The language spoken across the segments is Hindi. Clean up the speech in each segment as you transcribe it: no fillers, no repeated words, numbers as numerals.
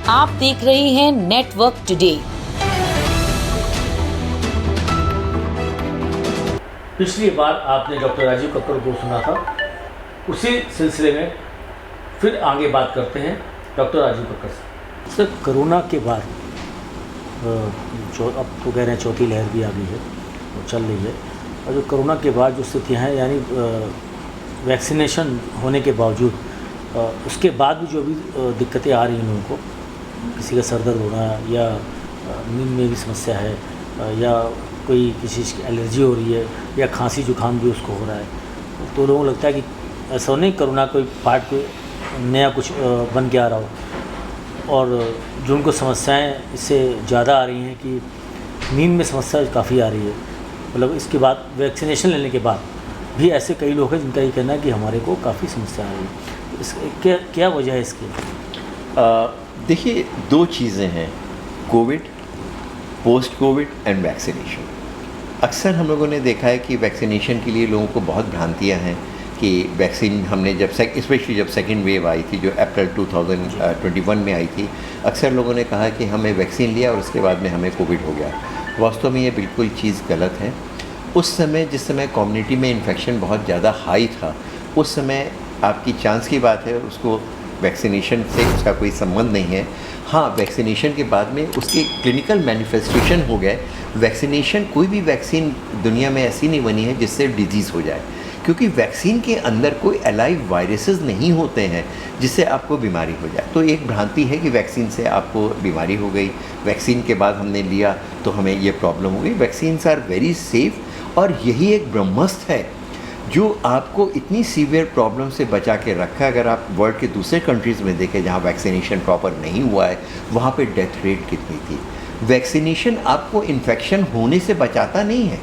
आप देख रहे हैं नेटवर्क टुडे। पिछली बार आपने डॉक्टर राजीव कक्कड़ को सुना था, उसी सिलसिले में फिर आगे बात करते हैं डॉक्टर राजीव कक्कड़ से। सर, कोरोना के बाद जो अब तो कह रहे हैं चौथी लहर भी आ गई है और चल रही है, और जो कोरोना के बाद जो स्थितियाँ हैं, यानी वैक्सीनेशन होने के बावजूद उसके बाद भी जो भी दिक्कतें आ रही हैं लोगों को, किसी का सर दर्द होना या नींद में भी समस्या है या कोई किसी चीज़ की एलर्जी हो रही है या खांसी जुकाम भी उसको हो रहा है, तो लोगों को लगता है कि ऐसा नहीं कोरोना कोई पार्ट कोई नया कुछ बन के आ रहा हो। और जो उनको समस्याएं इससे ज़्यादा आ रही हैं कि नींद में समस्या काफ़ी आ रही है, मतलब इसके बाद वैक्सीनेशन लेने के बाद भी ऐसे कई लोग हैं जिनका ये कहना है कि हमारे को काफ़ी समस्या आ रही है। इस क्या वजह है इसकी? देखिए, दो चीज़ें हैं, Covid, post Covid and vaccination. अक्सर हम लोगों ने देखा है कि वैक्सीनेशन के लिए लोगों को बहुत भ्रांतियां हैं कि वैक्सीन हमने जब स्पेशली जब सेकेंड वेव आई थी, जो अप्रैल 2021 में आई थी, अक्सर लोगों ने कहा कि हमें वैक्सीन लिया और उसके बाद में हमें कोविड हो गया। वास्तव में ये बिल्कुल चीज़ गलत है। उस समय जिस समय कम्युनिटी में इन्फेक्शन बहुत ज़्यादा हाई था, उस समय आपकी चांस की बात है, उसको वैक्सीनेशन से उसका कोई संबंध नहीं है। हाँ, वैक्सीनेशन के बाद में उसके क्लिनिकल मैनिफेस्टेशन हो गए। वैक्सीनेशन, कोई भी वैक्सीन दुनिया में ऐसी नहीं बनी है जिससे डिजीज़ हो जाए, क्योंकि वैक्सीन के अंदर कोई अलाइव वायरसेस नहीं होते हैं जिससे आपको बीमारी हो जाए। तो एक भ्रांति है कि वैक्सीन से आपको बीमारी हो गई, वैक्सीन के बाद हमने लिया तो हमें ये प्रॉब्लम हो गई। वैक्सीन्स आर वेरी सेफ, और यही एक ब्रह्मास्त्र है जो आपको इतनी सीवियर प्रॉब्लम से बचा के रखा है। अगर आप वर्ल्ड के दूसरे कंट्रीज़ में देखें जहाँ वैक्सीनेशन प्रॉपर नहीं हुआ है, वहाँ पे डेथ रेट कितनी थी। वैक्सीनेशन आपको इन्फेक्शन होने से बचाता नहीं है,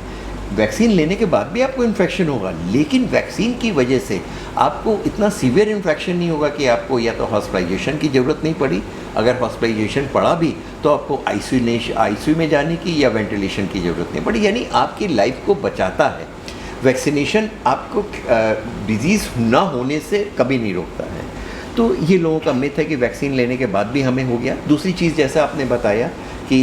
वैक्सीन लेने के बाद भी आपको इन्फेक्शन होगा, लेकिन वैक्सीन की वजह से आपको इतना सीवियर इन्फेक्शन नहीं होगा कि आपको या तो हॉस्पिटलाइजेशन की ज़रूरत नहीं पड़ी, अगर हॉस्पिटलाइजेशन पड़ा भी तो आपको आईसीयू में जाने की या वेंटिलेशन की ज़रूरत नहीं पड़ी, यानी आपकी लाइफ को बचाता है। वैक्सीनेशन आपको डिजीज़ ना होने से कभी नहीं रोकता है। तो ये लोगों का मिथ है कि वैक्सीन लेने के बाद भी हमें हो गया। दूसरी चीज़, जैसा आपने बताया कि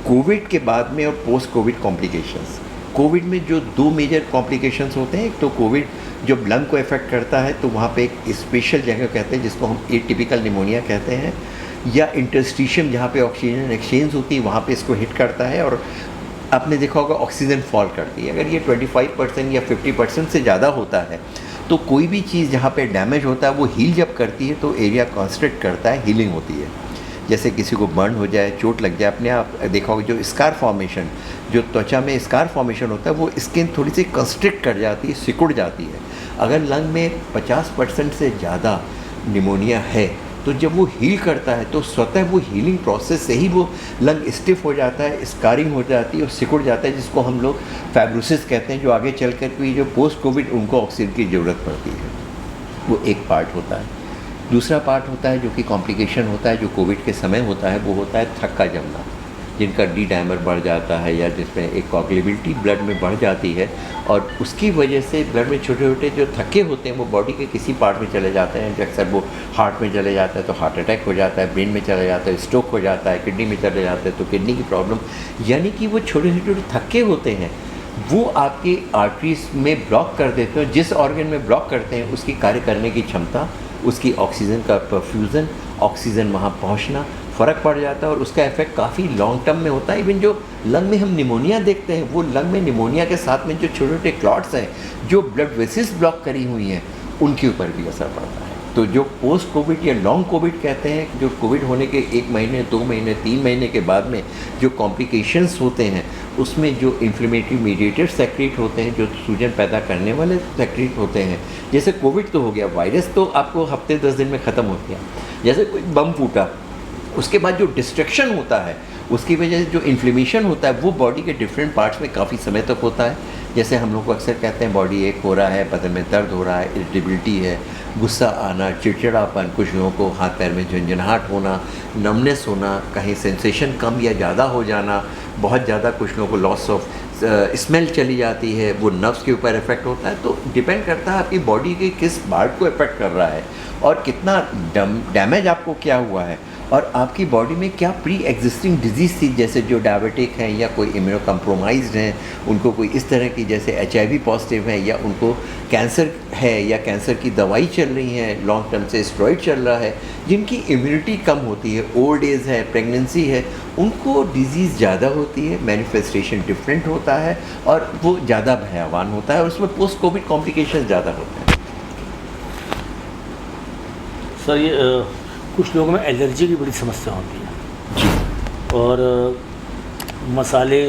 कोविड के बाद में और पोस्ट कोविड कॉम्प्लिकेशंस, कोविड में जो दो मेजर कॉम्प्लिकेशंस होते हैं, एक तो कोविड जब लंग को इफ़ेक्ट करता है तो वहाँ पे एक स्पेशल जगह कहते हैं जिसको हम एटिपिकल निमोनिया कहते हैं, या इंटरस्टिशियम जहाँ पे ऑक्सीजन एक्सचेंज होती है वहाँ पे इसको हिट करता है और आपने देखा होगा ऑक्सीजन फॉल करती है। अगर ये 25% या 50% से ज़्यादा होता है तो कोई भी चीज़ जहाँ पे डैमेज होता है वो हील जब करती है तो एरिया कॉन्स्ट्रिक्ट करता है, हीलिंग होती है। जैसे किसी को बर्न हो जाए, चोट लग जाए, अपने आप देखा होगा जो स्कार फॉर्मेशन, जो त्वचा में स्कार फॉर्मेशन होता है, वो स्किन थोड़ी सी कंस्ट्रिक्ट कर जाती है, सिकुड़ जाती है। अगर लंग में 50% से ज़्यादा निमोनिया है तो जब वो हील करता है तो स्वतः वो हीलिंग प्रोसेस से ही वो लंग स्टिफ हो जाता है, स्कारिंग हो जाती है और सिकुड़ जाता है, जिसको हम लोग फाइब्रोसिस कहते हैं, जो आगे चल कर के जो पोस्ट कोविड उनको ऑक्सीजन की ज़रूरत पड़ती है। वो एक पार्ट होता है। दूसरा पार्ट होता है जो कि कॉम्प्लिकेशन होता है, जो कोविड के समय होता है, वो होता है थक्का जमना, जिनका डी डायमर बढ़ जाता है या जिसमें एक कोगुलेबिलिटी ब्लड में बढ़ जाती है, और उसकी वजह से ब्लड में छोटे छोटे जो थक्के होते हैं वो बॉडी के किसी पार्ट में चले जाते हैं। अक्सर वो हार्ट में चले जाता है तो हार्ट अटैक हो जाता है, ब्रेन में चला जाता है स्ट्रोक हो जाता है, किडनी में चले जाते हैं तो किडनी की प्रॉब्लम। यानी कि वो छोटे छोटे थक्के होते हैं, वो आपकी आर्टरीज में ब्लॉक कर देते हैं। जिस ऑर्गन में ब्लॉक करते हैं उसकी कार्य करने की क्षमता, उसकी ऑक्सीजन का परफ्यूज़न, ऑक्सीजन वहाँ पहुँचना, फ़र्क पड़ जाता है और उसका इफेक्ट काफ़ी लॉन्ग टर्म में होता है। इवन जो लंग में हम निमोनिया देखते हैं, वो लंग में निमोनिया के साथ में जो छोटे छोटे क्लॉट्स हैं, जो ब्लड वेसल्स ब्लॉक करी हुई हैं, उनके ऊपर भी असर पड़ता है। तो जो पोस्ट कोविड या लॉन्ग कोविड कहते हैं, जो कोविड होने के 1 महीने, 2 महीने, 3 महीने के बाद में जो कॉम्प्लिकेशंस होते हैं, उसमें जो इन्फ्लेमेटरी मीडिएटर्स सेक्रेट होते हैं, जो सूजन पैदा करने वाले सेक्रेट होते हैं। जैसे कोविड तो हो गया, वायरस तो आपको हफ्ते 10 दिन में ख़त्म हो गया। जैसे कोई बम फूटा, उसके बाद जो डिस्ट्रक्शन होता है, उसकी वजह से जो इन्फ्लेमेशन होता है वो बॉडी के डिफरेंट पार्ट्स में काफ़ी समय तक होता है। जैसे हम लोग को अक्सर कहते हैं बॉडी एक हो रहा है, बदन में दर्द हो रहा है, इरिटेबिलिटी है, गुस्सा आना, चिड़चिड़ापन, कुछ लोगों को हाथ पैर में झंझनाहट होना, नमनेस होना, कहीं सेंसेशन कम या ज़्यादा हो जाना, बहुत ज़्यादा कुछ लोगों को लॉस ऑफ स्मेल चली जाती है, वो नर्व्स के ऊपर इफेक्ट होता है। तो डिपेंड करता है आपकी बॉडी के किस पार्ट को इफेक्ट कर रहा है और कितना डैमेज आपको क्या हुआ है, और आपकी बॉडी में क्या प्री एग्जिस्टिंग डिजीज़ थी, जैसे जो डायबिटिक हैं या कोई इम्यूनो कम्प्रोमाइज्ड हैं, उनको कोई इस तरह की जैसे HIV पॉजिटिव है, या उनको कैंसर है या कैंसर की दवाई चल रही है, लॉन्ग टर्म से स्टेरॉइड चल रहा है, जिनकी इम्यूनिटी कम होती है, ओल्ड एज है, प्रेगनेंसी है, उनको डिजीज़ ज़्यादा होती है, मैनिफेस्टेशन डिफरेंट होता है और वो ज़्यादा भयावान होता है और उसमें पोस्ट कोविड कॉम्प्लिकेशन ज़्यादा होते हैं। सर ये कुछ लोगों में एलर्जी की बड़ी समस्या होती है जी। और मसाले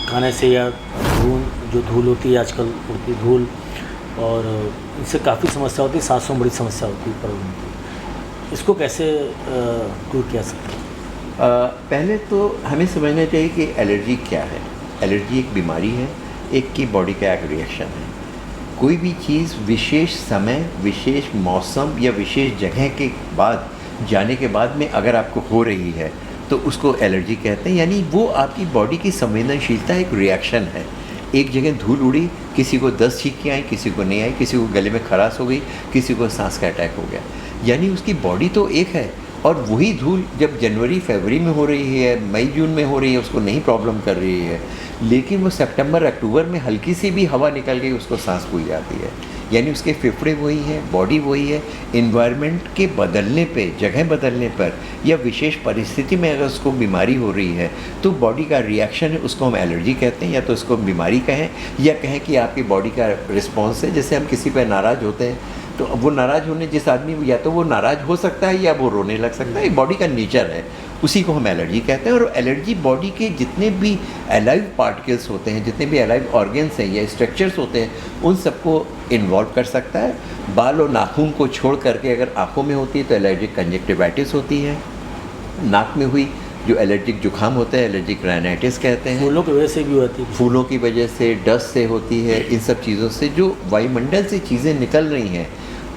खाने से या धूल होती है आजकल उड़ती धूल, और इससे काफ़ी समस्या होती है, सांसों में बड़ी समस्या होती है प्रॉब्लम की। इसको कैसे दूर किया सकते हैं? पहले तो हमें समझना चाहिए कि एलर्जी क्या है। एलर्जी एक बीमारी है, एक की बॉडी का एक रिएक्शन है। कोई भी चीज़ विशेष समय, विशेष मौसम या विशेष जगह के बाद जाने के बाद में अगर आपको हो रही है तो उसको एलर्जी कहते हैं। यानी वो आपकी बॉडी की संवेदनशीलता एक रिएक्शन है। एक जगह धूल उड़ी, किसी को 10 छींकें आई, किसी को नहीं आई, किसी को गले में खराश हो गई, किसी को सांस का अटैक हो गया। यानी उसकी बॉडी तो एक है और वही धूल जब जनवरी फरवरी में हो रही है, मई जून में हो रही है, उसको नहीं प्रॉब्लम कर रही है, लेकिन वो सितंबर अक्टूबर में हल्की सी भी हवा निकल गई उसको सांस फूल जाती है। यानी उसके फेफड़े वही हैं, बॉडी वही है। इन्वायरमेंट के बदलने पे, जगह बदलने पर या विशेष परिस्थिति में अगर उसको बीमारी हो रही है तो बॉडी का रिएक्शन है, उसको हम एलर्जी कहते हैं, या तो उसको बीमारी कहें या कहें कि आपकी बॉडी का रिस्पॉन्स है। जैसे हम किसी पर नाराज़ होते हैं तो वो नाराज़ होने जिस आदमी, या तो वो नाराज़ हो सकता है या वो रोने लग सकता है, ये बॉडी का नेचर है, उसी को हम एलर्जी कहते हैं। और एलर्जी बॉडी के जितने भी अलाइव पार्टिकल्स होते हैं, जितने भी अलाइव ऑर्गन्स हैं या स्ट्रक्चर्स होते हैं, उन सबको इन्वॉल्व कर सकता है। बाल और नाखून को छोड़ करके अगर आँखों में होती है तो एलर्जिक कंजक्टिवाइटिस होती है। नाक में हुई जो एलर्जिक जुकाम होता है एलर्जिक राइनाइटिस कहते हैं। फूलों की वजह से भी होती है, फूलों की वजह से, डस्ट से होती है। इन सब चीज़ों से जो वायुमंडल से चीज़ें निकल रही हैं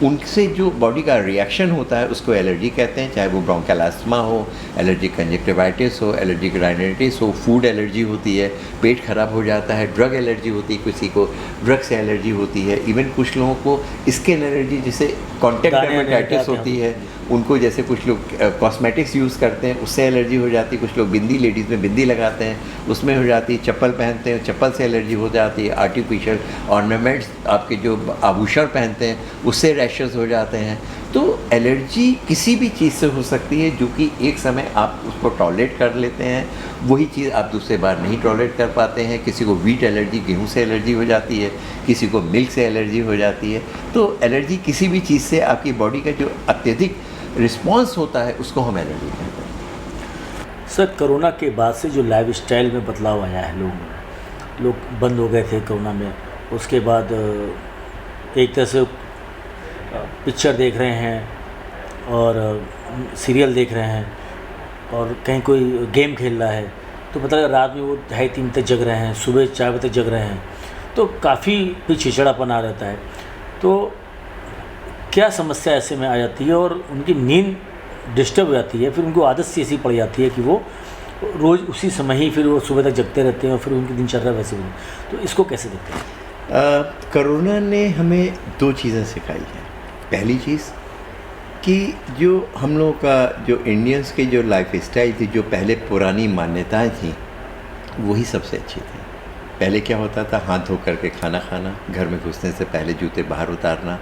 उनसे जो बॉडी का रिएक्शन होता है उसको एलर्जी कहते हैं। चाहे वो ब्रोंकियल अस्थमा हो, एलर्जिक कंजक्टिवाइटिस हो, एलर्जिक राइनाइटिस हो, फूड एलर्जी होती है, पेट खराब हो जाता है, ड्रग एलर्जी होती है, किसी को ड्रग से एलर्जी होती है। इवन कुछ लोगों को स्किन एलर्जी जिसे कॉन्टैक्ट डर्मेटाइटिस होती है, उनको जैसे कुछ लोग कॉस्मेटिक्स यूज़ करते हैं उससे एलर्जी हो जाती है। कुछ लोग बिंदी, लेडीज़ में बिंदी लगाते हैं उसमें हो जाती है। चप्पल पहनते हैं, चप्पल से एलर्जी हो जाती है। आर्टिफिशियल ऑर्नामेंट्स आपके जो आभूषण पहनते हैं उससे रैशेस हो जाते हैं। तो एलर्जी किसी भी चीज़ से हो सकती है जो कि एक समय आप उसको टॉलरेट कर लेते हैं, वही चीज़ आप दूसरे बार नहीं टॉलरेट कर पाते हैं। किसी को व्हीट एलर्जी, गेहूं से एलर्जी हो जाती है, किसी को मिल्क से एलर्जी हो जाती है। तो एलर्जी किसी भी चीज़ से आपकी बॉडी का जो अत्यधिक रिस्पॉन्स होता है उसको हम एलर्जी कहते हैं। सर कोरोना के बाद से जो लाइफ स्टाइल में बदलाव आया है, लोग बंद हो गए थे कोरोना में, उसके बाद एक तरह से पिक्चर देख रहे हैं और सीरियल देख रहे हैं और कहीं कोई गेम खेल रहा है तो पता लगा रात में वो 2:30-3 तक जग रहे हैं, सुबह 4 बजे तक जग रहे हैं, तो काफ़ी चिड़चिड़ापन आ रहता है। तो क्या समस्या ऐसे में आ जाती है और उनकी नींद डिस्टर्ब हो जाती है, फिर उनको आदत सी ऐसी पड़ जाती है कि वो रोज़ उसी समय ही फिर वो सुबह तक जगते रहते हैं और फिर उनकी दिनचर्या वैसे भी। तो इसको कैसे देखते हैं? कोरोना ने हमें 2 चीज़ें सिखाई हैं। पहली चीज़ कि जो हम लोगों का जो इंडियंस की जो लाइफ स्टाइल थी, जो पहले पुरानी मान्यताएं थी, वही सबसे अच्छी थी। पहले क्या होता था, हाथ धो करके खाना खाना, घर में घुसने से पहले जूते बाहर उतारना।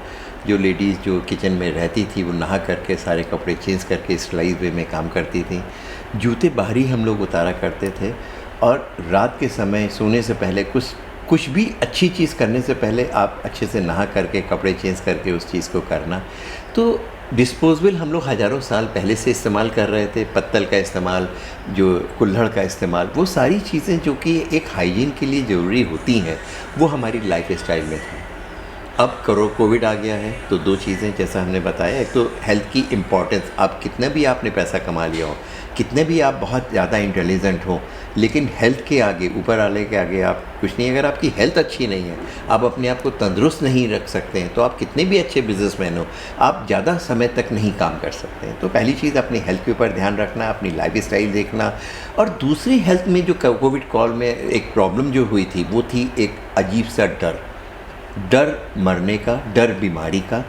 जो लेडीज़ जो किचन में रहती थी वो नहा करके सारे कपड़े चेंज करके सिलाई वे में काम करती थी। जूते बाहर ही हम लोग उतारा करते थे। और रात के समय सोने से पहले कुछ भी अच्छी चीज़ करने से पहले आप अच्छे से नहा करके कपड़े चेंज करके उस चीज़ को करना। तो डिस्पोजेबल हम लोग हज़ारों साल पहले से इस्तेमाल कर रहे थे। पत्तल का इस्तेमाल, जो कुल्हड़ का इस्तेमाल, वो सारी चीज़ें जो कि एक हाइजीन के लिए ज़रूरी होती हैं, वो हमारी लाइफ स्टाइल में था। अब कोविड आ गया है तो 2 चीज़ें जैसा हमने बताया, एक तो हेल्थ की इम्पॉर्टेंस। आप कितना भी आपने पैसा कमा लिया हो, कितने भी आप बहुत ज़्यादा इंटेलिजेंट हो, लेकिन हेल्थ के आगे, ऊपर वाले के आगे आप कुछ नहीं। अगर आपकी हेल्थ अच्छी नहीं है, आप अपने आप को तंदुरुस्त नहीं रख सकते हैं, तो आप कितने भी अच्छे बिजनेसमैन हो, आप ज़्यादा समय तक नहीं काम कर सकते हैं। तो पहली चीज़ अपनी हेल्थ के ऊपर ध्यान रखना, अपनी लाइफ स्टाइल देखना। और दूसरी, हेल्थ में जो कोविड कॉल में एक प्रॉब्लम जो हुई थी वो थी एक अजीब सा डर मरने का, डर बीमारी का,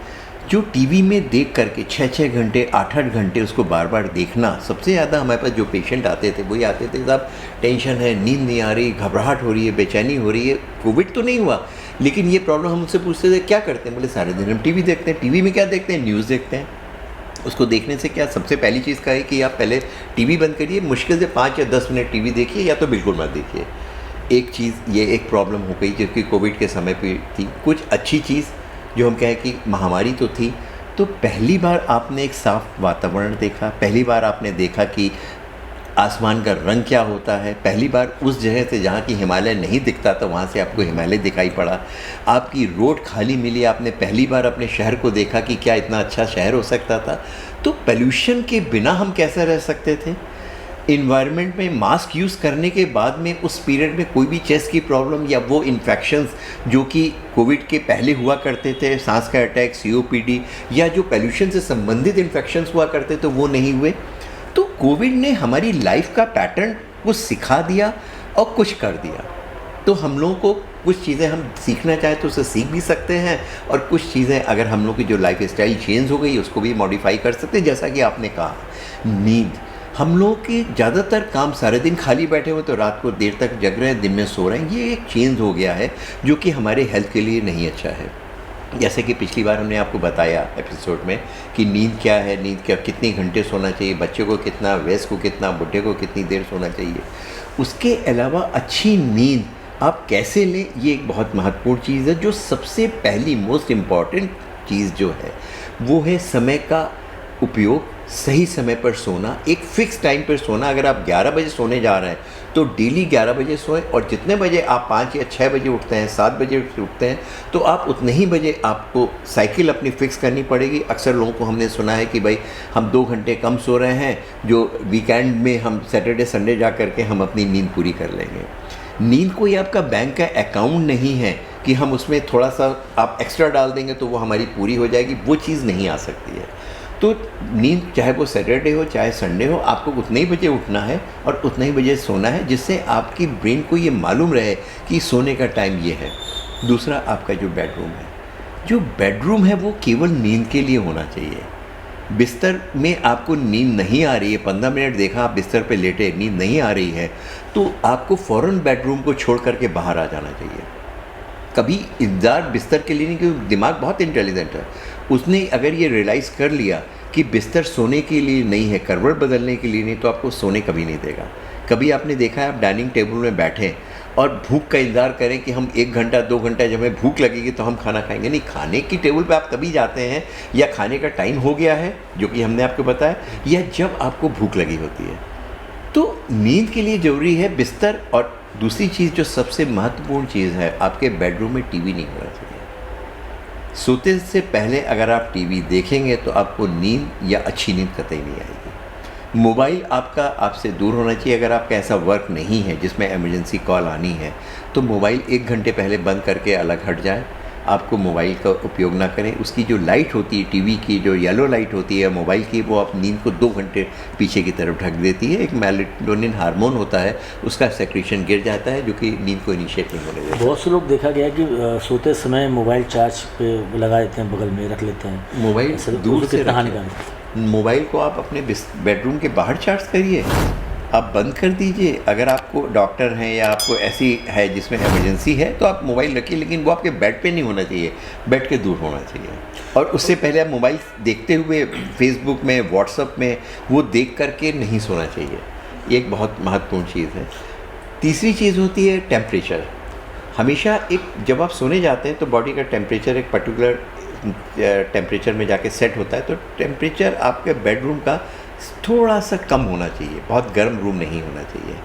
जो टीवी में देख करके 6-6 घंटे 8-8 घंटे उसको बार बार देखना, सबसे ज़्यादा हमारे पास जो पेशेंट आते थे वही आते थे, साहब टेंशन है, नींद नहीं आ रही, घबराहट हो रही है, बेचैनी हो रही है। कोविड तो नहीं हुआ लेकिन ये प्रॉब्लम हम उनसे पूछते थे क्या करते हैं, बोले सारे दिन हम टीवी देखते हैं। टीवी में क्या देखते हैं, न्यूज़ देखते हैं। उसको देखने से क्या, सबसे पहली चीज़ का है कि आप पहले टीवी बंद करिए, मुश्किल से 5 या 10 मिनट टीवी देखिए या तो बिल्कुल मत देखिए। एक चीज़ ये एक प्रॉब्लम हो गई जो कि कोविड के समय पे थी। कुछ अच्छी चीज़ जो हम कहें कि महामारी तो थी, तो पहली बार आपने एक साफ वातावरण देखा, पहली बार आपने देखा कि आसमान का रंग क्या होता है, पहली बार उस जगह से जहाँ की हिमालय नहीं दिखता था वहाँ से आपको हिमालय दिखाई पड़ा, आपकी रोड खाली मिली, आपने पहली बार अपने शहर को देखा कि क्या इतना अच्छा शहर हो सकता था। तो पोल्यूशन के बिना हम कैसे रह सकते थे। इन्वायरमेंट में मास्क यूज़ करने के बाद में उस पीरियड में कोई भी चेस्ट की प्रॉब्लम या वो इन्फेक्शंस जो कि कोविड के पहले हुआ करते थे, सांस का अटैक, COPD या जो पोल्यूशन से संबंधित इन्फेक्शंस हुआ करते थे वो नहीं हुए। तो कोविड ने हमारी लाइफ का पैटर्न कुछ सिखा दिया और कुछ कर दिया। तो हम लोगों को कुछ चीज़ें हम सीखना चाहें तो उसे सीख भी सकते हैं, और कुछ चीज़ें अगर हम लोग की जो लाइफ स्टाइल चेंज हो गई उसको भी मॉडिफाई कर सकते हैं। जैसा कि आपने कहा, नींद, हम लोगों के ज़्यादातर काम सारे दिन खाली बैठे हुए तो रात को देर तक जग रहे हैं, दिन में सो रहे हैं, ये एक चेंज हो गया है जो कि हमारे हेल्थ के लिए नहीं अच्छा है। जैसे कि पिछली बार हमने आपको बताया एपिसोड में कि नींद क्या है, नींद क्या, कितने घंटे सोना चाहिए, बच्चे को कितना, वयस्क को कितना, बुढ़े को कितनी देर सोना चाहिए। उसके अलावा अच्छी नींद आप कैसे लें, ये एक बहुत महत्वपूर्ण चीज़ है। जो सबसे पहली मोस्ट इम्पॉर्टेंट चीज़ जो है वो है समय का उपयोग, सही समय पर सोना, एक फ़िक्स टाइम पर सोना। अगर आप 11 बजे सोने जा रहे हैं तो डेली 11 बजे सोएं, और जितने बजे आप 5 या 6 बजे उठते हैं, 7 बजे उठते हैं, तो आप उतने ही बजे आपको साइकिल अपनी फ़िक्स करनी पड़ेगी। अक्सर लोगों को हमने सुना है कि भाई हम 2 घंटे कम सो रहे हैं, जो वीकेंड में हम सैटरडे संडे जा कर के हम अपनी नींद पूरी कर लेंगे। नींद कोई आपका बैंक का अकाउंट नहीं है कि हम उसमें थोड़ा सा आप एक्स्ट्रा डाल देंगे तो वो हमारी पूरी हो जाएगी, वो चीज़ नहीं आ सकती है। तो नींद चाहे वो सैटरडे हो चाहे संडे हो, आपको उतने ही बजे उठना है और उतने ही बजे सोना है, जिससे आपकी ब्रेन को ये मालूम रहे कि सोने का टाइम ये है। दूसरा, आपका जो बेडरूम है वो केवल नींद के लिए होना चाहिए। बिस्तर में आपको नींद नहीं आ रही है, 15 मिनट देखा आप बिस्तर पे लेटे, नींद नहीं आ रही है, तो आपको फ़ौरन बेडरूम को छोड़ करके बाहर आ जाना चाहिए। कभी इंतज़ार बिस्तर के लिए नहीं, क्योंकि दिमाग बहुत इंटेलिजेंट है। उसने अगर ये रियलाइज़ कर लिया कि बिस्तर सोने के लिए नहीं है, करवट बदलने के लिए नहीं, तो आपको सोने कभी नहीं देगा। कभी आपने देखा है आप डाइनिंग टेबल में बैठे और भूख का इंतज़ार करें कि हम 1 घंटा 2 घंटा जब हमें भूख लगेगी तो हम खाना खाएंगे? नहीं, खाने की टेबल पे आप तभी जाते हैं या खाने का टाइम हो गया है, जो कि हमने आपको बताया, या जब आपको भूख लगी होती है। तो नींद के लिए ज़रूरी है बिस्तर। और दूसरी चीज़ जो सबसे महत्वपूर्ण चीज़ है, आपके बेडरूम में टीवी नहीं होना चाहिए। सोते से पहले अगर आप टीवी देखेंगे तो आपको नींद या अच्छी नींद कतई नहीं आएगी। मोबाइल आपका आपसे दूर होना चाहिए। अगर आपका ऐसा वर्क नहीं है जिसमें इमरजेंसी कॉल आनी है, तो मोबाइल 1 घंटे पहले बंद करके अलग हट जाए। आपको मोबाइल का उपयोग ना करें। उसकी जो लाइट होती है टीवी की, जो येलो लाइट होती है मोबाइल की, वो आप नींद को 2 घंटे पीछे की तरफ ढक देती है। एक मेलाटोनिन हार्मोन होता है, उसका सेक्रेशन गिर जाता है, जो कि नींद को इनिशिएट नहीं होने देता। बहुत से लोग देखा गया है कि सोते समय मोबाइल चार्ज पे लगा देते हैं, बगल में रख लेते हैं। मोबाइल दूर से कितना रखें। हानिकारक। मोबाइल को आप अपने बेडरूम के बाहर चार्ज करिए, आप बंद कर दीजिए। अगर आपको डॉक्टर हैं या आपको ऐसी है जिसमें इमरजेंसी है तो आप मोबाइल रखिए, लेकिन वो आपके बेड पे नहीं होना चाहिए, बेड के दूर होना चाहिए। और उससे पहले आप मोबाइल देखते हुए फेसबुक में, व्हाट्सएप में वो देख करके नहीं सोना चाहिए। ये एक बहुत महत्वपूर्ण चीज़ है। तीसरी चीज़ होती है टेम्परेचर। हमेशा जब आप सोने जाते हैं तो बॉडी का टेम्परेचर एक पर्टिकुलर टेम्परेचर में जाके सेट होता है। तो टेम्परेचर आपके बेडरूम का थोड़ा सा कम होना चाहिए, बहुत गर्म रूम नहीं होना चाहिए।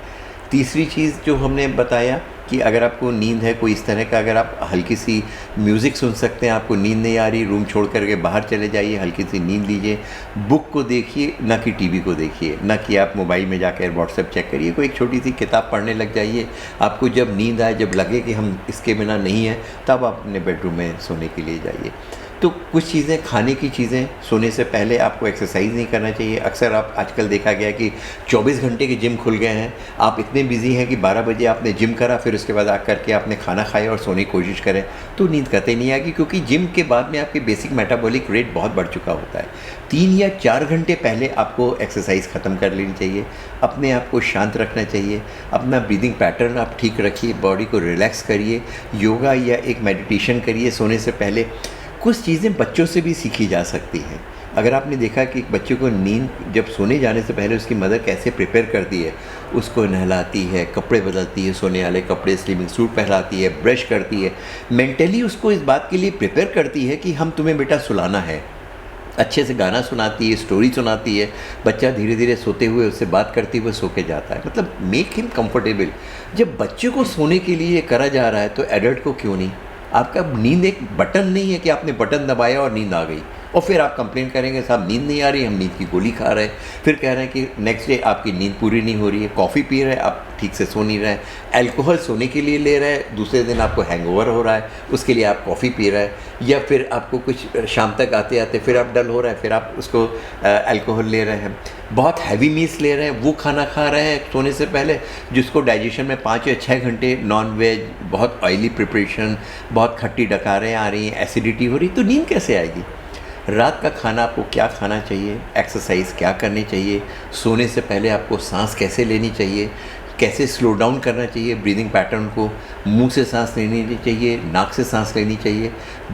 तीसरी चीज़ जो हमने बताया कि अगर आपको नींद है कोई इस तरह का, अगर आप हल्की सी म्यूज़िक सुन सकते हैं, आपको नींद नहीं आ रही, रूम छोड़ करके बाहर चले जाइए, हल्की सी नींद लीजिए। बुक को देखिए, ना कि टीवी को देखिए, ना कि आप मोबाइल में जाकर व्हाट्सएप चेक करिए। कोई एक छोटी सी किताब पढ़ने लग जाइए। आपको जब नींद आए, जब लगे कि हम इसके बिना नहीं हैं, तब आप अपने बेडरूम में सोने के लिए जाइए। तो कुछ चीज़ें, खाने की चीज़ें, सोने से पहले आपको एक्सरसाइज नहीं करना चाहिए। अक्सर आप आजकल देखा गया कि 24 घंटे के जिम खुल गए हैं, आप इतने बिजी हैं कि 12 बजे आपने जिम करा, फिर उसके बाद आकर के आपने खाना खाया और सोने की कोशिश करें तो नींद कतई नहीं आएगी, क्योंकि जिम के बाद में आपकी बेसिक मेटाबॉलिक रेट बहुत बढ़ चुका होता है। 3 या 4 घंटे पहले आपको एक्सरसाइज ख़त्म कर लेनी चाहिए, अपने आप को शांत रखना चाहिए, अपना ब्रीदिंग पैटर्न आप ठीक रखिए, बॉडी को रिलैक्स करिए, योगा या एक मेडिटेशन करिए सोने से पहले। कुछ चीज़ें बच्चों से भी सीखी जा सकती हैं। अगर आपने देखा कि बच्चे को नींद जब सोने जाने से पहले उसकी मदर कैसे प्रिपेयर करती है, उसको नहलाती है, कपड़े बदलती है, सोने वाले कपड़े, स्लीपिंग सूट पहनाती है, ब्रश करती है, मेंटली उसको इस बात के लिए प्रिपेयर करती है कि हम तुम्हें बेटा सुलाना है, अच्छे से गाना सुनाती है, स्टोरी सुनाती है, बच्चा धीरे धीरे सोते हुए उससे बात करते हुए सो के जाता है, मतलब मेक हिम कंफर्टेबल। जब बच्चे को सोने के लिए करा जा रहा है तो एडल्ट को क्यों नहीं? आपका नींद एक बटन नहीं है कि आपने बटन दबाया और नींद आ गई और फिर आप कंप्लेन करेंगे साहब नींद नहीं आ रही, हम नींद की गोली खा रहे हैं, फिर कह रहे हैं कि नेक्स्ट डे आपकी नींद पूरी नहीं हो रही है, कॉफ़ी पी रहे हैं आप ठीक से सो नहीं रहे हैं, अल्कोहल सोने के लिए ले रहे हैं, दूसरे दिन आपको हैंगओवर हो रहा है उसके लिए आप कॉफ़ी पी रहे हैं, या फिर आपको कुछ शाम तक आते आते फिर आप डल हो रहे हैं, फिर आप उसको अल्कोहल ले रहे हैं, बहुत हैवी मील्स ले रहे हैं, वो खाना खा रहे हैं सोने से पहले जिसको डाइजेशन में 5 या 6 घंटे, नॉन वेज, बहुत ऑयली प्रिपरेशन, बहुत खट्टी डकारें आ रही हैं, एसिडिटी हो रही, तो नींद कैसे आएगी? रात का खाना आपको क्या खाना चाहिए, एक्सरसाइज क्या करनी चाहिए, सोने से पहले आपको सांस कैसे लेनी चाहिए, कैसे स्लो डाउन करना चाहिए ब्रीदिंग पैटर्न को, मुंह से सांस लेनी चाहिए, नाक से सांस लेनी चाहिए।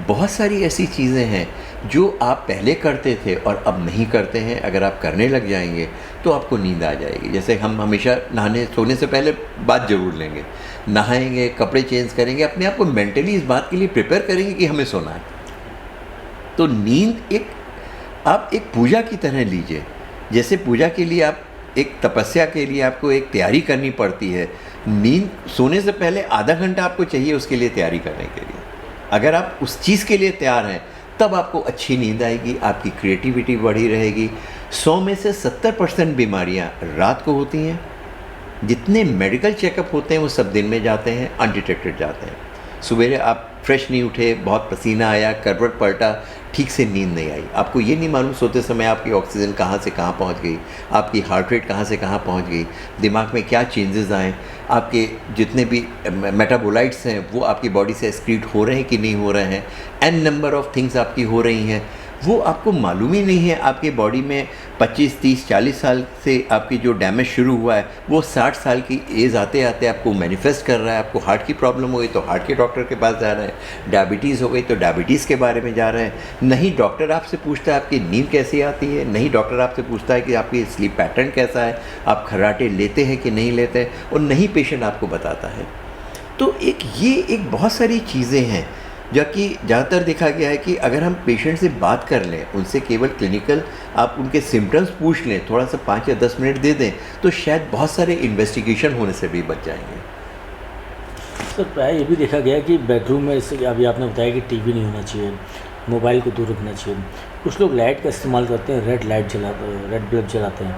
बहुत सारी ऐसी चीज़ें हैं जो आप पहले करते थे और अब नहीं करते हैं, अगर आप करने लग जाएंगे तो आपको नींद आ जाएगी। जैसे हम हमेशा नहाने सोने से पहले बात ज़रूर लेंगे, नहाएंगे, कपड़े चेंज करेंगे, अपने आप को मेंटली इस बात के लिए प्रिपेयर करेंगे कि हमें सोना है। तो नींद आप एक पूजा की तरह लीजिए, जैसे पूजा के लिए आप एक तपस्या के लिए आपको एक तैयारी करनी पड़ती है, नींद सोने से पहले आधा घंटा आपको चाहिए उसके लिए तैयारी करने के लिए। अगर आप उस चीज़ के लिए तैयार हैं तब आपको अच्छी नींद आएगी, आपकी क्रिएटिविटी बढ़ी रहेगी। 100 में से 70% बीमारियां रात को होती हैं। जितने मेडिकल चेकअप होते हैं वो सब दिन में जाते हैं, अनडिटेक्टेड जाते हैं। सवेरे आप फ्रेश नहीं उठे, बहुत पसीना आया, करवट पलटा, ठीक से नींद नहीं आई, आपको ये नहीं मालूम सोते समय आपकी ऑक्सीजन कहाँ से कहाँ पहुँच गई, आपकी हार्ट रेट कहाँ से कहाँ पहुँच गई, दिमाग में क्या चेंजेस आए, आपके जितने भी मेटाबोलाइट्स हैं वो आपकी बॉडी से एक्सक्रीट हो रहे हैं कि नहीं हो रहे हैं, एन नंबर ऑफ थिंग्स आपकी हो रही हैं, वो आपको मालूम ही नहीं है। आपके बॉडी में 25, 30, 40 साल से आपकी जो डैमेज शुरू हुआ है वो 60 साल की एज आते आते आपको मैनिफेस्ट कर रहा है। आपको हार्ट की प्रॉब्लम हो गई तो हार्ट के डॉक्टर के पास जा रहे हैं, डायबिटीज़ हो गई तो डायबिटीज़ के बारे में जा रहे हैं। नहीं डॉक्टर आपसे पूछता है आपकी नींद कैसी आती है, नहीं डॉक्टर आपसे पूछता है कि आपकी स्लीप पैटर्न कैसा है, आप खर्राटे लेते हैं कि नहीं लेते हैं, और नहीं पेशेंट आपको बताता है। तो ये एक बहुत सारी चीज़ें हैं जबकि ज़्यादातर देखा गया है कि अगर हम पेशेंट से बात कर लें, उनसे केवल क्लिनिकल आप उनके सिम्टम्स पूछ लें, थोड़ा सा 5 या 10 मिनट दे दें, तो शायद बहुत सारे इन्वेस्टिगेशन होने से भी बच जाएंगे। सर प्राय ये भी देखा गया कि बेडरूम में, जैसे अभी आपने बताया कि टीवी नहीं होना चाहिए, मोबाइल को दूर रखना चाहिए, कुछ लोग लाइट का इस्तेमाल करते हैं, रेड बल्ब जलाते हैं,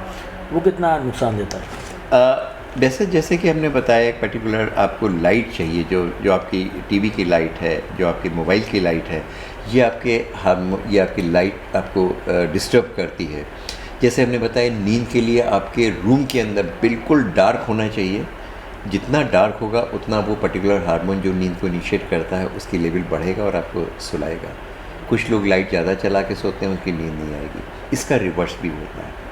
वो कितना नुकसान देता है? जैसे कि हमने बताया एक पर्टिकुलर आपको लाइट चाहिए, जो आपकी टीवी की लाइट है, जो आपके मोबाइल की लाइट है, ये आपकी लाइट आपको डिस्टर्ब करती है। जैसे हमने बताया नींद के लिए आपके रूम के अंदर बिल्कुल डार्क होना चाहिए, जितना डार्क होगा उतना वो पर्टिकुलर हार्मोन जो नींद को इनिशिएट करता है उसकी लेवल बढ़ेगा और आपको सुलाएगा। कुछ लोग लाइट ज़्यादा चला के सोते हैं, उनकी नींद नहीं आएगी। इसका रिवर्स भी होता है।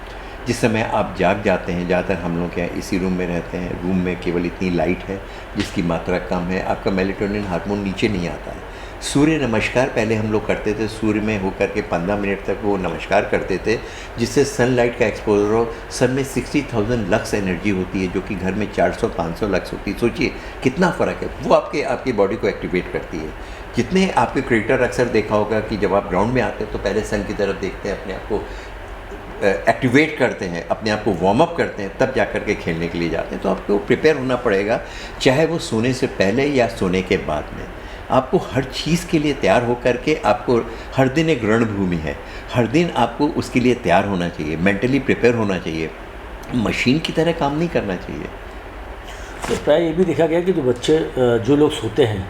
जिस समय आप जाग जाते हैं, ज़्यादातर हम लोग क्या इसी रूम में रहते हैं, रूम में केवल इतनी लाइट है जिसकी मात्रा कम है, आपका मेलेटोनिन हार्मोन नीचे नहीं आता है। सूर्य नमस्कार पहले हम लोग करते थे, सूर्य में होकर के 15 मिनट तक वो नमस्कार करते थे, जिससे सनलाइट का एक्सपोजर हो। सन में 60,000 लक्स एनर्जी होती है, जो कि घर में 400-500 लक्स होती है। सोचिए कितना फ़र्क है, वो आपकी बॉडी को एक्टिवेट करती है। जितने आपके क्रिकेटर अक्सर देखा होगा कि जब आप ग्राउंड में आते हैं तो पहले सन की तरफ देखते हैं, अपने आप को एक्टिवेट करते हैं, अपने आप को वार्म अप करते हैं, तब जा कर के खेलने के लिए जाते हैं। तो आपको प्रिपेयर होना पड़ेगा, चाहे वो सोने से पहले या सोने के बाद में। आपको हर चीज़ के लिए तैयार होकर के, आपको हर दिन एक रणभूमि है, हर दिन आपको उसके लिए तैयार होना चाहिए, मेंटली प्रिपेयर होना चाहिए, मशीन की तरह काम नहीं करना चाहिए। तो प्राय ये भी देखा गया कि जो लोग सोते हैं,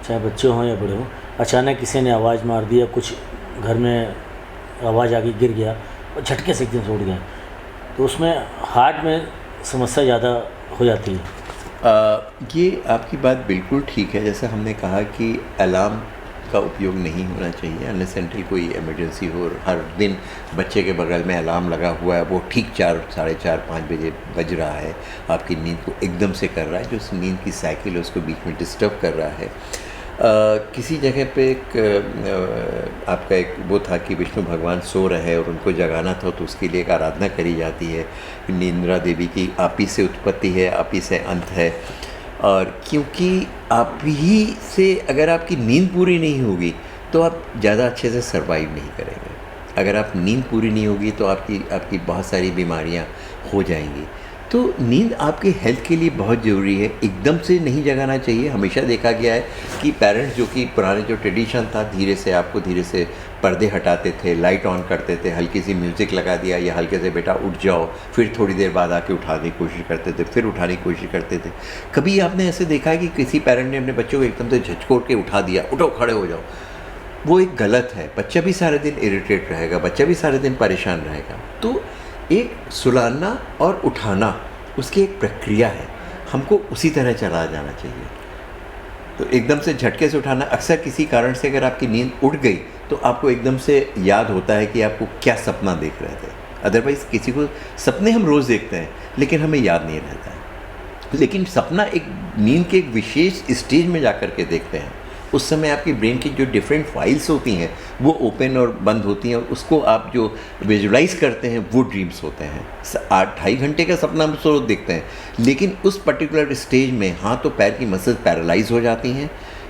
चाहे बच्चे हों या बड़े हों, अचानक किसी ने आवाज़ मार दिया, कुछ घर में आवाज़ आ गई, गिर गया और झटके से एकदम से उठ गया, तो उसमें हार्ट में समस्या ज़्यादा हो जाती है। ये आपकी बात बिल्कुल ठीक है। जैसे हमने कहा कि अलार्म का उपयोग नहीं होना चाहिए अनलेस अनटिल कोई इमरजेंसी हो। हर दिन बच्चे के बगल में अलार्म लगा हुआ है, वो ठीक 4, साढ़े 4, 5 बजे बज रहा है, आपकी नींद को एकदम से कर रहा है, जो उस नींद की साइकिल है उसको बीच में डिस्टर्ब कर रहा है। किसी जगह पे आपका एक वो था कि विष्णु भगवान सो रहे और उनको जगाना था, तो उसके लिए एक आराधना करी जाती है। निंद्रा देवी की आप ही से उत्पत्ति है, आप ही से अंत है, और क्योंकि आप ही से अगर आपकी नींद पूरी नहीं होगी तो आप ज़्यादा अच्छे से सर्वाइव नहीं करेंगे। अगर आप नींद पूरी नहीं होगी तो आपकी बहुत सारी बीमारियां हो जाएंगी। तो नींद आपके हेल्थ के लिए बहुत ज़रूरी है। एकदम से नहीं जगाना चाहिए। हमेशा देखा गया है कि पेरेंट्स, जो कि पुराने जो ट्रेडिशन था, धीरे से पर्दे हटाते थे, लाइट ऑन करते थे, हल्की सी म्यूज़िक लगा दिया या हल्के से बेटा उठ जाओ, फिर थोड़ी देर बाद आके उठाने की कोशिश करते थे, फिर उठाने की कोशिश करते थे। कभी आपने ऐसे देखा है कि किसी पेरेंट ने अपने बच्चों को एकदम से झचकोट के उठा दिया, उठो खड़े हो जाओ? वो एक गलत है। बच्चा भी सारे दिन इरिटेट रहेगा, बच्चा भी सारे दिन परेशान रहेगा। तो एक सुलाना और उठाना उसकी एक प्रक्रिया है, हमको उसी तरह चला जाना चाहिए। तो एकदम से झटके से उठाना, अक्सर किसी कारण से अगर आपकी नींद उड़ गई तो आपको एकदम से याद होता है कि आपको क्या सपना देख रहे थे। अदरवाइज़ किसी को सपने हम रोज़ देखते हैं लेकिन हमें याद नहीं रहता है। लेकिन सपना एक नींद के एक विशेष स्टेज में जा कर के देखते हैं। उस समय आपकी ब्रेन की जो डिफरेंट फाइल्स होती हैं वो ओपन और बंद होती हैं, और उसको आप जो विजुलाइज करते हैं वो ड्रीम्स होते हैं। 8-2.5 घंटे का सपना हम रोज देखते हैं, लेकिन उस पर्टिकुलर स्टेज में हाथ और पैर की मसल्स पैरालाइज हो जाती हैं,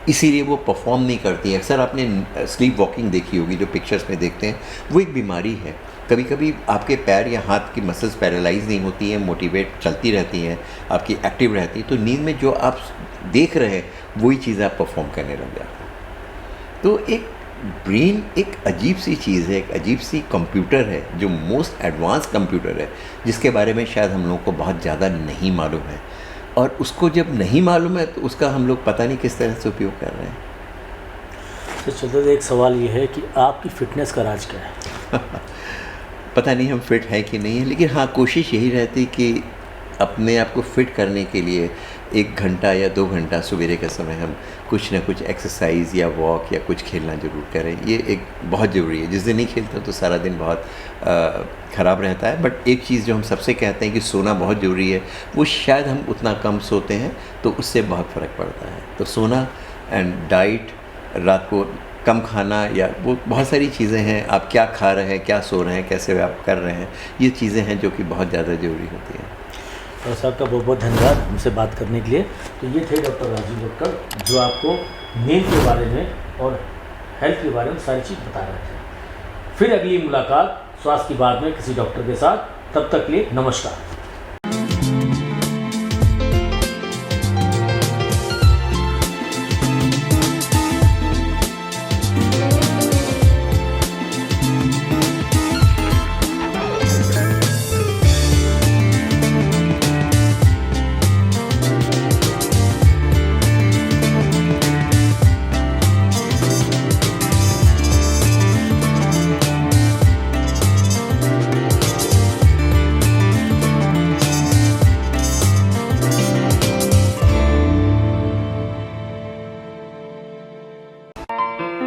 इसीलिए वो परफॉर्म नहीं करती हैं। अक्सर आपने स्लीप वॉकिंग देखी होगी, जो पिक्चर्स में देखते हैं, वो एक बीमारी है। कभी कभी आपके पैर या हाथ की मसल्स पैरालाइज नहीं होती हैं, मोटिवेट चलती रहती हैं, आपकी एक्टिव रहती है, तो नींद में जो आप देख रहे हैं वही चीज़ आप परफॉर्म करने लग जाते हैं। तो एक ब्रेन एक अजीब सी चीज़ है, एक अजीब सी कंप्यूटर है, जो मोस्ट एडवांस कंप्यूटर है, जिसके बारे में शायद हम लोगों को बहुत ज़्यादा नहीं मालूम है, और उसको जब नहीं मालूम है तो उसका हम लोग पता नहीं किस तरह से उपयोग कर रहे हैं। तो चलते एक सवाल ये है कि आपकी फ़िटनेस का राज क्या है? पता नहीं हम फिट हैं कि नहीं है, लेकिन हाँ, कोशिश यही रहती कि अपने आप को फिट करने के लिए 1 घंटा या 2 घंटा सवेरे के समय हम कुछ ना कुछ एक्सरसाइज या वॉक या कुछ खेलना ज़रूर करें। ये एक बहुत ज़रूरी है। जिस दिन नहीं खेलते तो सारा दिन बहुत ख़राब रहता है। बट एक चीज़ जो हम सबसे कहते हैं कि सोना बहुत ज़रूरी है, वो शायद हम उतना कम सोते हैं, तो उससे बहुत फ़र्क पड़ता है। तो सोना एंड डाइट, रात को कम खाना, या वो बहुत सारी चीज़ें हैं, आप क्या खा रहे हैं, क्या सो रहे हैं, कैसे आप कर रहे हैं, ये चीज़ें हैं जो कि बहुत ज़्यादा ज़रूरी होती हैं। और साहब का बहुत बहुत धन्यवाद हमसे बात करने के लिए। तो ये थे डॉक्टर राजीव डॉक्टर, जो आपको नींद के बारे में और हेल्थ के बारे में सारी चीज़ बता रहे थे। फिर अगली मुलाकात स्वास्थ्य की बात में किसी डॉक्टर के साथ, तब तक के लिए नमस्कार।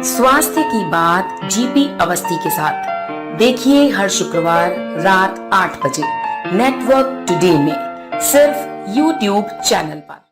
स्वास्थ्य की बात जीपी अवस्थी के साथ देखिए हर शुक्रवार रात 8 बजे नेटवर्क टुडे में, सिर्फ YouTube चैनल पर।